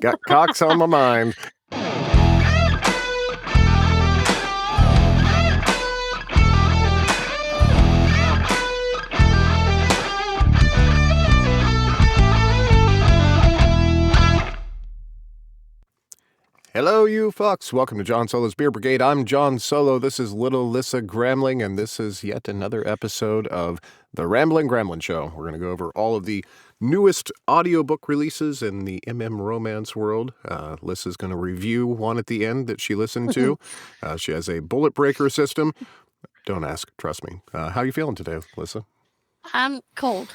Got cocks on my mind. Hello, you fucks. Welcome to John Solo's Beer Brigade. I'm John Solo. This is Little Lissa Gramling, and this is yet another episode of the Ramblin Gramling Show. We're going to go over all of the newest audiobook releases in the romance world. Lissa's going to review one at the end that she listened to. She has a bullet breaker system. Don't ask, trust me. How are you feeling today, Lissa? I'm cold.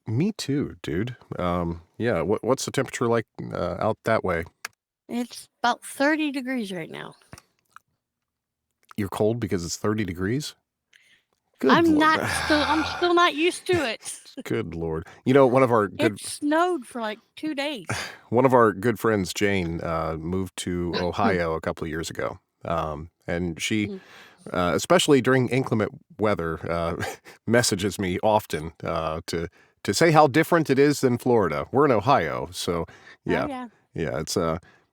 Me too, dude. Yeah, what's the temperature like out that way? It's about 30 degrees right now. You're cold because it's 30 degrees? Good I'm Lord. I'm still not used to it. Good Lord. You know, It snowed for like 2 days. One of our good friends, Jane, moved to Ohio a couple of years ago. And she, especially during inclement weather, messages me often to say how different it is than Florida. We're in Ohio, so yeah. Oh, yeah. Yeah, it's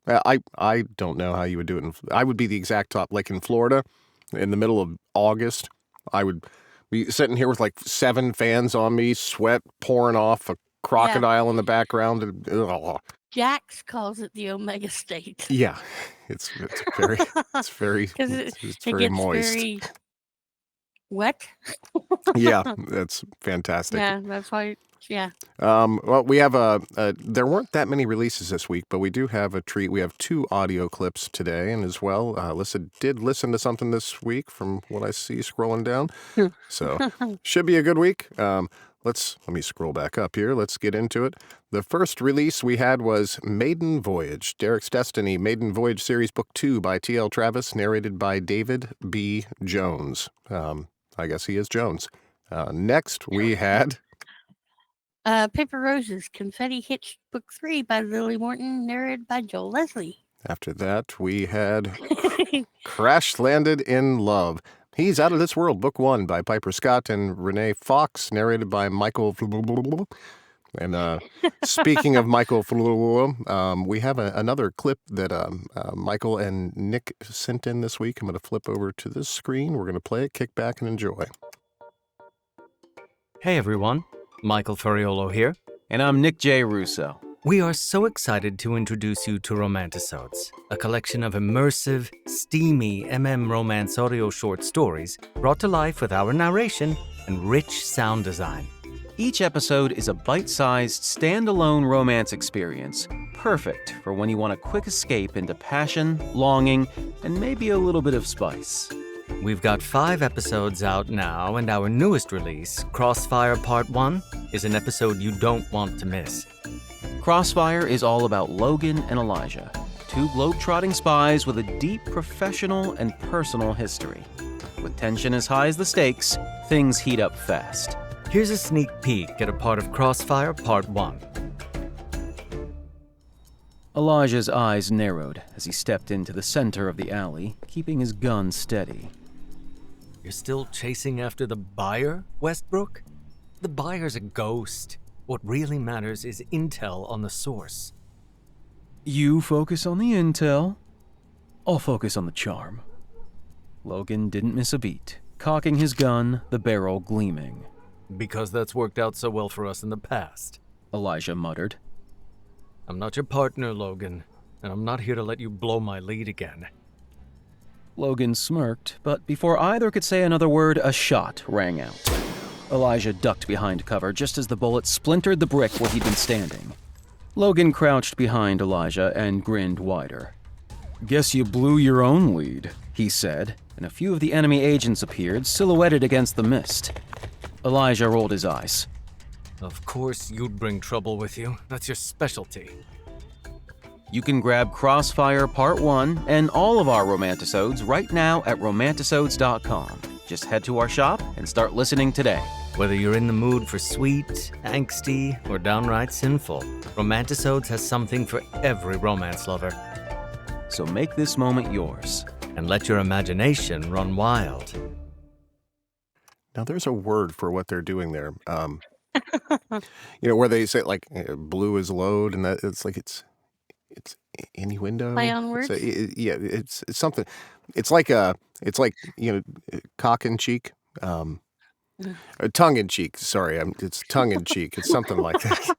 I don't know how you would do it. I would be the exact top, like in Florida, in the middle of August. I would be sitting here with like 7 fans on me, sweat pouring off, a crocodile in the background. And, Jax calls it the Omega State. Yeah, it's very it's very moist. Very wet. Yeah, that's fantastic. Yeah, that's why. Yeah. Well, we have there weren't that many releases this week, but we do have a treat. We have 2 audio clips today, and as well, Lissa did listen to something this week from what I see scrolling down. So, should be a good week. Let me scroll back up here. Let's get into it. The first release we had was Maiden Voyage, Derek's Destiny, Maiden Voyage Series Book 2 by T.L. Travis, narrated by David B. Jones. I guess he is Jones. Next, we had... Paper Roses, Confetti Hitch Book 3 by Lily Morton, narrated by Joel Leslie. After that, we had Crash Landed in Love. He's Out of This World, Book 1 by Piper Scott and Renee Fox, narrated by Michael. And speaking of Michael, we have another clip that Michael and Nick sent in this week. I'm going to flip over to this screen. We're going to play it, kick back, and enjoy. Hey everyone, Michael Fariolo here, and I'm Nick J. Russo. We are so excited to introduce you to Romantisodes, a collection of immersive, steamy romance audio short stories brought to life with our narration and rich sound design. Each episode is a bite-sized, standalone romance experience, perfect for when you want a quick escape into passion, longing, and maybe a little bit of spice. We've got 5 episodes out now, and our newest release, Crossfire Part 1, is an episode you don't want to miss. Crossfire is all about Logan and Elijah, 2 globe-trotting spies with a deep professional and personal history. With tension as high as the stakes, things heat up fast. Here's a sneak peek at a part of Crossfire Part 1. Elijah's eyes narrowed as he stepped into the center of the alley, keeping his gun steady. You're still chasing after the buyer, Westbrook? The buyer's a ghost. What really matters is intel on the source. You focus on the intel. I'll focus on the charm. Logan didn't miss a beat, cocking his gun, the barrel gleaming. Because that's worked out so well for us in the past, Elijah muttered. I'm not your partner, Logan, and I'm not here to let you blow my lead again. Logan smirked, but before either could say another word, a shot rang out. Elijah ducked behind cover just as the bullet splintered the brick where he'd been standing. Logan crouched behind Elijah and grinned wider. Guess you blew your own lead, he said, and a few of the enemy agents appeared, silhouetted against the mist. Elijah rolled his eyes. Of course you'd bring trouble with you. That's your specialty. You can grab Crossfire Part 1 and all of our Romantisodes right now at Romantisodes.com. Just head to our shop and start listening today. Whether you're in the mood for sweet, angsty, or downright sinful, Romantisodes has something for every romance lover. So make this moment yours. And let your imagination run wild. Now, there's a word for what they're doing there. Where they say, like, blue is load, and that it's innuendo. Play on words? Yeah, it's something. It's like cock in cheek. Tongue in cheek. Sorry, it's tongue in cheek. It's something like that.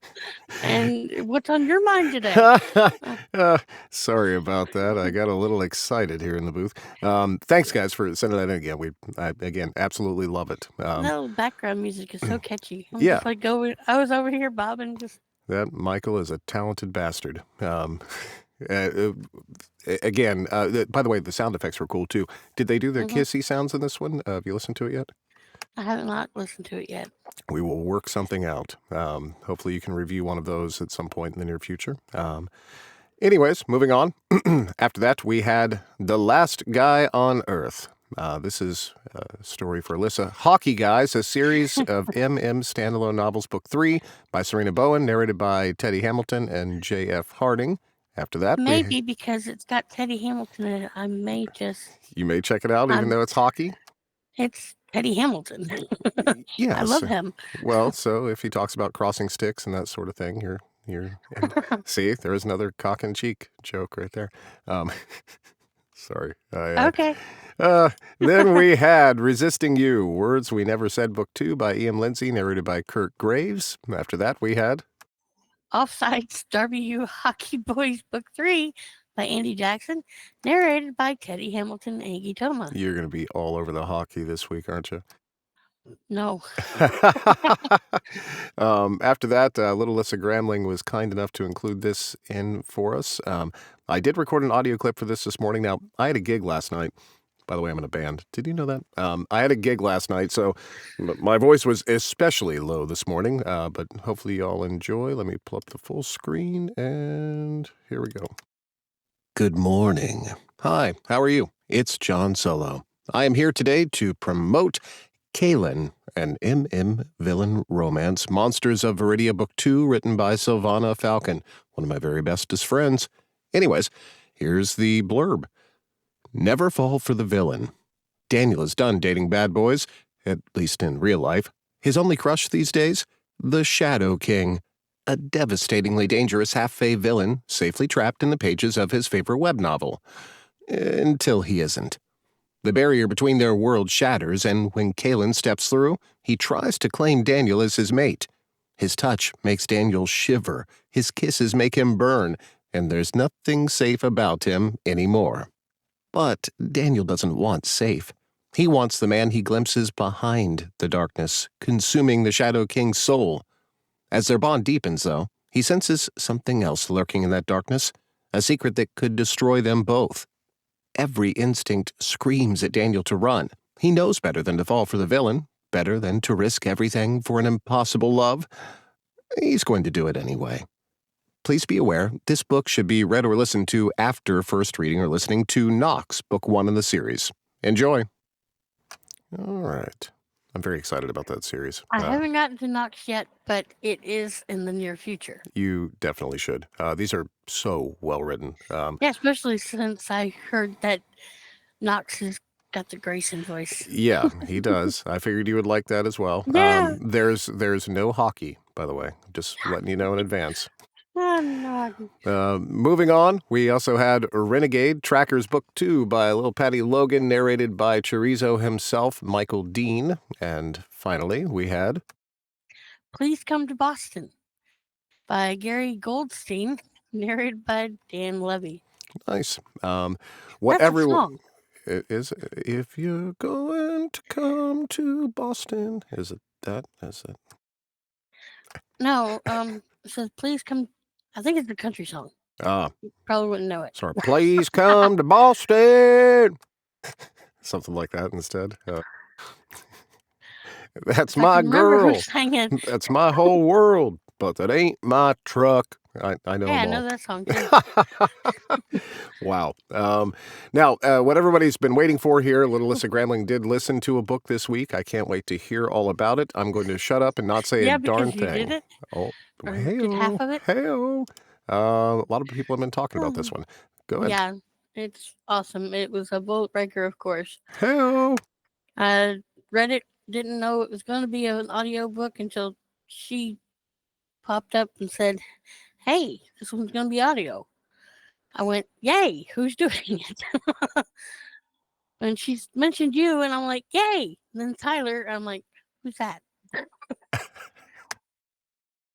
And what's on your mind today? Sorry about that. I got a little excited here in the booth. Thanks, guys, for sending that in again. Again, absolutely love it. That little background music is so catchy. I'm Yeah. just like I was over here bobbing just. That Michael is a talented bastard. Again, by the way, the sound effects were cool too. Did they do their kissy sounds in this one? Have you listened to it yet? I have not listened to it yet. We will work something out. Hopefully you can review one of those at some point in the near future. Anyways, moving on. After that, we had The Last Guy on Earth. This is a story for Alyssa. Hockey Guys, a series of MM standalone novels, book 3 by Serena Bowen, narrated by Teddy Hamilton and J.F. Harding. After that, maybe because it's got Teddy Hamilton in it, I may just. You may check it out, even though it's hockey. It's Teddy Hamilton. Yes. I love him. Well, so if he talks about crossing sticks and that sort of thing, you're see, there's another cock and cheek joke right there. Sorry. Okay. Then we had Resisting You, Words We Never Said, book 2 by E.M. Lindsay, narrated by Kurt Graves. After that, we had Offsides WU Hockey Boys, book 3 by Andy Jackson, narrated by Teddy Hamilton and Aggie Toma. You're going to be all over the hockey this week, aren't you? No. After that, little Alyssa Gramling was kind enough to include this in for us. I did record an audio clip for this morning. Now, I had a gig last night. By the way, I'm in a band. Did you know that? I had a gig last night, so my voice was especially low this morning, but hopefully you all enjoy. Let me pull up the full screen, and here we go. Good morning. Hi, how are you? It's John Solo. I am here today to promote Kaylin, an MM villain romance, Monsters of Viridia, book 2, written by Sylvana Falcon, one of my very bestest friends. Anyways, here's the blurb. Never fall for the villain. Daniel is done dating bad boys, at least in real life. His only crush these days? The Shadow King, a devastatingly dangerous half-fae villain safely trapped in the pages of his favorite web novel. Until he isn't. The barrier between their worlds shatters, and when Kaylin steps through, he tries to claim Daniel as his mate. His touch makes Daniel shiver, his kisses make him burn, and there's nothing safe about him anymore. But Daniel doesn't want safe. He wants the man he glimpses behind the darkness, consuming the Shadow King's soul. As their bond deepens, though, he senses something else lurking in that darkness, a secret that could destroy them both. Every instinct screams at Daniel to run. He knows better than to fall for the villain, better than to risk everything for an impossible love. He's going to do it anyway. Please be aware, this book should be read or listened to after first reading or listening to Nox, book 1 in the series. Enjoy. All right. I'm very excited about that series. I haven't gotten to Nox yet, but it is in the near future. You definitely should. These are so well written. Yeah, especially since I heard that Nox has got the Grayson voice. Yeah, he does. I figured you would like that as well. Yeah. There's no hockey, by the way. Just letting you know in advance. Oh, no. Moving on, we also had Renegade, Trackers Book 2 by Lil Patty Logan, narrated by Chorizo himself, Michael Dean. And finally, we had Please Come to Boston by Gary Goldstein, narrated by Dan Levy. Nice. That's a song. It is, if you're going to come to Boston. Is it that? Is it? No, it says please come. I think it's a country song. You probably wouldn't know it. Sorry. Please come to Boston. Something like that instead. That's my girl. That's my whole world. But that ain't my truck. I know. Yeah, I know that song too. Wow. Now, what everybody's been waiting for here, little Alyssa Gramling did listen to a book this week. I can't wait to hear all about it. I'm going to shut up and not say a darn thing. Yeah, because you did it. Oh, Or did half of it. Hey-o. A lot of people have been talking about this one. Go ahead. Yeah, it's awesome. It was a bullet breaker, of course. Hey-o. I read it, didn't know it was going to be an audiobook until she popped up and said, hey, this one's going to be audio. I went, yay, who's doing it? And she mentioned you, and I'm like, yay. And then Tyler, I'm like, who's that?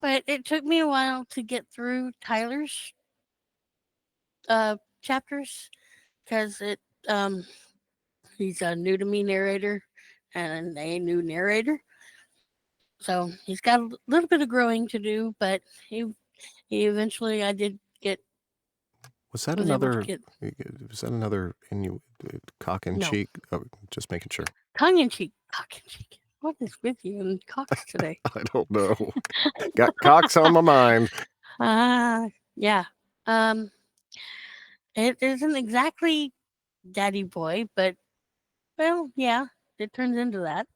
But it took me a while to get through Tyler's chapters because he's a new to me narrator and a new narrator. So he's got a little bit of growing to do, but he eventually I did get Was that was able to another? get Was that another cock in no cheek? Oh, just making sure. tongue in cheek, cock in cheek. What is with you and cocks today? I don't know. Got cocks on my mind. Yeah. It isn't exactly daddy boy, but well, yeah, it turns into that.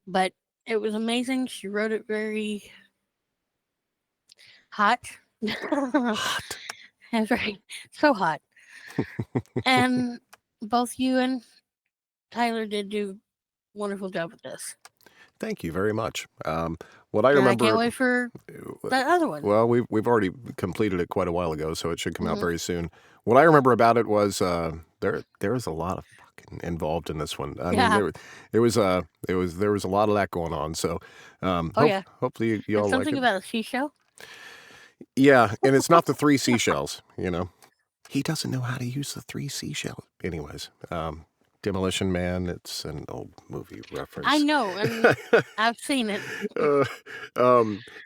But it was amazing. She wrote it very hot. Hot. That's right. So hot. And both you and Tyler did do a wonderful job with this. Thank you very much. What I And I remember. can't wait for that other one. Well, we've already completed it quite a while ago, so it should come out Mhm. very soon. What I remember about it was there was a lot of fucking involved in this one. I Yeah. mean, there was a lot of that going on. So Yeah. hopefully you And all like something it. about a seashell. Yeah, and it's not the 3 seashells. He doesn't know how to use the 3 seashells. Anyways, Demolition Man. It's an old movie reference. I know, and I've seen it.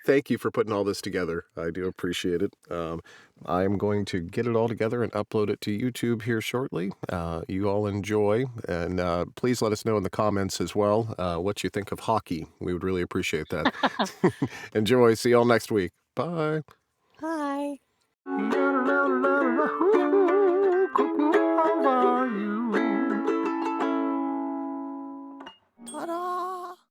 Thank you for putting all this together. I do appreciate it. I am going to get it all together and upload it to YouTube here shortly. You all enjoy, and please let us know in the comments as well what you think of hockey. We would really appreciate that. Enjoy. See you all next week. Bye. Bye.